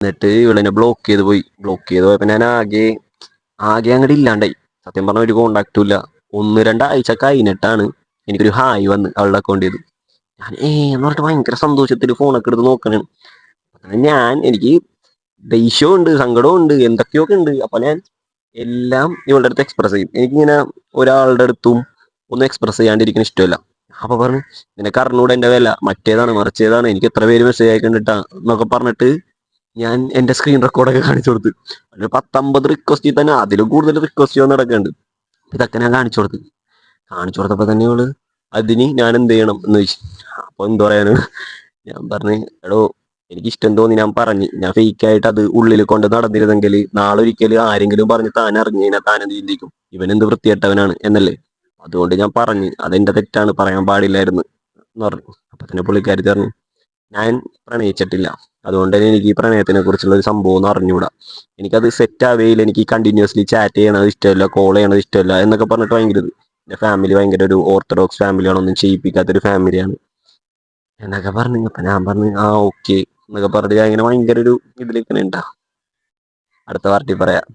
എന്നിട്ട് ഇവളെന്നെ ബ്ലോക്ക് ചെയ്ത് പോയപ്പോ ഞാൻ ആകെ ആകെ അങ്ങോട്ട് ഇല്ലാണ്ടായി. സത്യം പറഞ്ഞ ഒരു കോണ്ടാക്റ്റും ഇല്ല. 1-2 ആഴ്ച കഴിഞ്ഞിട്ടാണ് എനിക്കൊരു ഹായ് വന്ന് അവളുടെ അക്കൗണ്ടിൽ ചെയ്തു. ഞാൻ എന്ന് പറഞ്ഞിട്ട് ഭയങ്കര സന്തോഷത്തിൽ ഫോണൊക്കെ എടുത്ത് നോക്കണേ. എനിക്ക് ദേഷ്യവും ഉണ്ട്, സങ്കടവും ഉണ്ട്, എന്തൊക്കെയൊക്കെ ഉണ്ട്. അപ്പൊ ഞാൻ എല്ലാം ഇവളുടെ അടുത്ത് എക്സ്പ്രസ് ചെയ്യും. എനിക്കിങ്ങനെ ഒരാളുടെ അടുത്തും ഒന്നും എക്സ്പ്രസ് ചെയ്യാണ്ടിരിക്കുന്ന ഇഷ്ടമല്ല. അപ്പൊ പറഞ്ഞു, നിനക്ക് അറിഞ്ഞൂടെ എന്റെ വില, മറ്റേതാണ് മറിച്ചേതാണ്, എനിക്ക് എത്ര പേര് മെസ്സേജ് അയക്കണ്ടിട്ടാ എന്നൊക്കെ പറഞ്ഞിട്ട് ഞാൻ എന്റെ സ്ക്രീൻ റെക്കോർഡൊക്കെ കാണിച്ചു കൊടുത്ത്. ഒരു 10-50 റിക്വസ്റ്റിൽ തന്നെ അതിലും കൂടുതൽ റിക്വസ്റ്റ് നടക്കുന്നുണ്ട്. ഇതൊക്കെ ഞാൻ കാണിച്ചു കൊടുത്തപ്പോ തന്നെ ഇവള് അതിന് ഞാൻ എന്ത് ചെയ്യണം എന്ന് ചോദിച്ചു. അപ്പൊ എന്ത് പറയാന്, ഞാൻ പറഞ്ഞു, എടോ എനിക്ക് ഇഷ്ടം തോന്നി ഞാൻ പറഞ്ഞു. ഞാൻ ഫേക്കായിട്ട് അത് ഉള്ളിൽ കൊണ്ട് നടന്നിരുന്നെങ്കിൽ നാളെ ഒരിക്കലും ആരെങ്കിലും പറഞ്ഞ് താൻ അറിഞ്ഞു കഴിഞ്ഞാൽ താനെന്ത് ചിന്തിക്കും, ഇവനെന്ത് വൃത്തികെട്ടവനാണ് എന്നല്ലേ. അതുകൊണ്ട് ഞാൻ പറഞ്ഞു, അതെന്റെ തെറ്റാണ്, പറയാൻ പാടില്ലായിരുന്നു എന്ന് പറഞ്ഞു. അപ്പൊ തന്നെ പുള്ളിക്കാരി പറഞ്ഞു, ഞാൻ പ്രണയിച്ചിട്ടില്ല, അതുകൊണ്ട് തന്നെ എനിക്ക് ഈ പ്രണയത്തിനെ കുറിച്ചുള്ള ഒരു സംഭവം ഒന്നും അറിഞ്ഞുകൂടാ, എനിക്കത് സെറ്റ് ആവുകയില്ല, എനിക്ക് കണ്ടിന്യൂസ്ലി ചാറ്റ് ചെയ്യണത് ഇഷ്ടമല്ല, കോൾ ചെയ്യണത് ഇഷ്ടമല്ല എന്നൊക്കെ പറഞ്ഞിട്ട് ഭയങ്കര എന്റെ ഫാമിലി ഭയങ്കര ഒരു ഓർത്തഡോക്സ് ഫാമിലിയാണ്, ഒന്നും ചെയ്യിപ്പിക്കാത്തൊരു ഫാമിലിയാണ് എന്നൊക്കെ പറഞ്ഞു. അപ്പൊ ഞാൻ പറഞ്ഞു ഓക്കെ എന്നൊക്കെ പറഞ്ഞിട്ട് ഞാൻ ഇങ്ങനെ ഭയങ്കര ഒരു ഇതിലേക്ക് ഉണ്ടാ. അടുത്ത പാർട്ടി പറയാം.